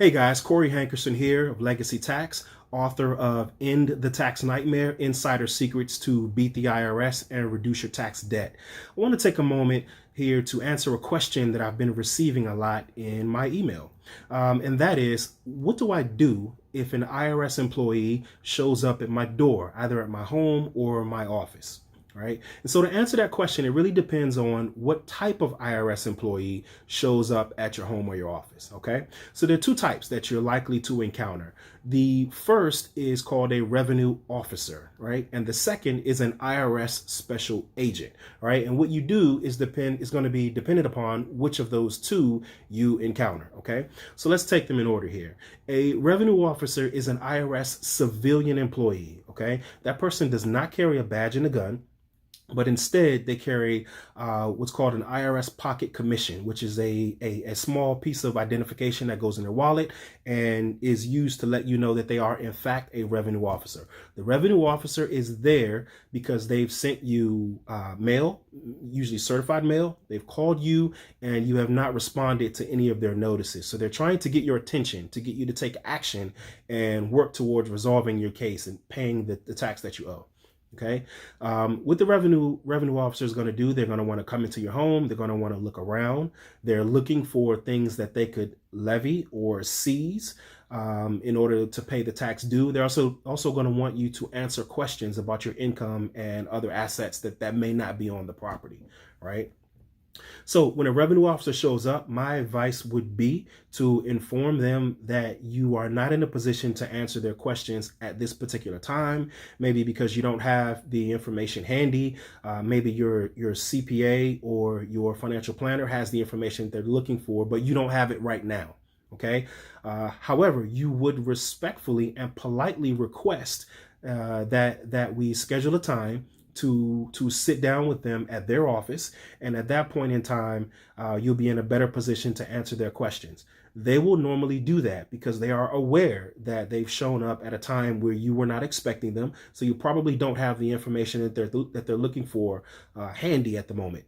Hey guys, Corey Hankerson here of Legacy Tax, author of End the Tax Nightmare, Insider Secrets to Beat the IRS and Reduce Your Tax Debt. I want to take a moment here to answer a question that I've been receiving a lot in my email. And that is, what do I do if an IRS employee shows up at my door, either at my home or my office? Right. And so to answer that question, it really depends on what type of IRS employee shows up at your home or your office. OK, so there are two types that you're likely to encounter. The first is called a revenue officer. Right. And the second is an IRS special agent. Right. And what you do is going to be dependent upon which of those two you encounter. OK, so let's take them in order here. A revenue officer is an IRS civilian employee. OK, that person does not carry a badge and a gun, but instead they carry what's called an IRS pocket commission, which is a small piece of identification that goes in their wallet and is used to let you know that they are in fact a revenue officer. The revenue officer is there because they've sent you mail, usually certified mail. They've called you and you have not responded to any of their notices. So they're trying to get your attention, to get you to take action and work towards resolving your case and paying the tax that you owe. Okay. What the revenue officer is going to do, they're going to want to come into your home. They're going to want to look around. They're looking for things that they could levy or seize in order to pay the tax due. They're also going to want you to answer questions about your income and other assets that may not be on the property. Right. So when a revenue officer shows up, my advice would be to inform them that you are not in a position to answer their questions at this particular time, maybe because you don't have the information handy. Maybe your CPA or your financial planner has the information they're looking for, but you don't have it right now. Okay. However, you would respectfully and politely request that we schedule a time to sit down with them at their office. And at that point in time, you'll be in a better position to answer their questions. They will normally do that because they are aware that they've shown up at a time where you were not expecting them. So you probably don't have the information that they're looking for handy at the moment.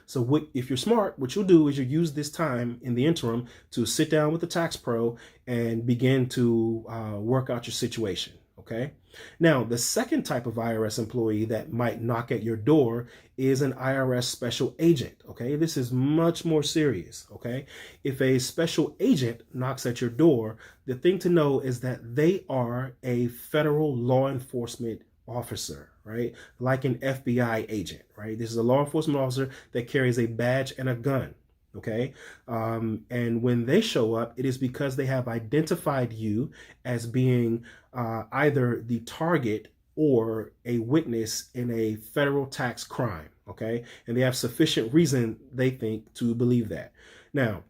So if you're smart, what you'll do is you use this time in the interim to sit down with the tax pro and begin to work out your situation. Okay. Now, the second type of IRS employee that might knock at your door is an IRS special agent. Okay. This is much more serious. Okay. If a special agent knocks at your door, the thing to know is that they are a federal law enforcement officer, right? Like an FBI agent, right? This is a law enforcement officer that carries a badge and a gun. Okay. And when they show up, it is because they have identified you as being either the target or a witness in a federal tax crime. Okay. And they have sufficient reason, they think, to believe that. Now,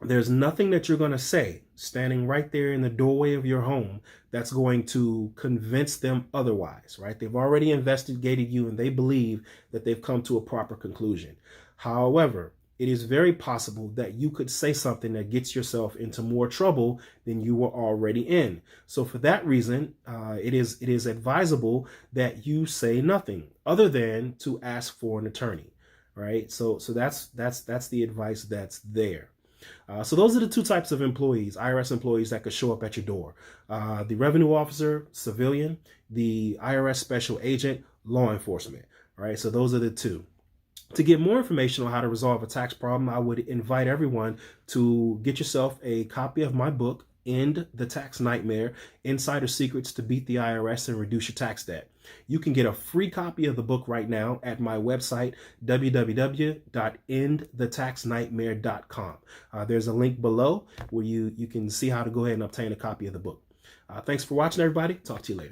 there's nothing that you're going to say standing right there in the doorway of your home that's going to convince them otherwise, right? They've already investigated you and they believe that they've come to a proper conclusion. However, it is very possible that you could say something that gets yourself into more trouble than you were already in. So for that reason, it is advisable that you say nothing other than to ask for an attorney, right? So that's the advice that's there. So those are the two types of employees, IRS employees that could show up at your door. The revenue officer, civilian, the IRS special agent, law enforcement, right? So those are the two. To get more information on how to resolve a tax problem, I would invite everyone to get yourself a copy of my book, End the Tax Nightmare, Insider Secrets to Beat the IRS and Reduce Your Tax Debt. You can get a free copy of the book right now at my website, www.endthetaxnightmare.com. There's a link below where you can see how to go ahead and obtain a copy of the book. Thanks for watching, everybody. Talk to you later.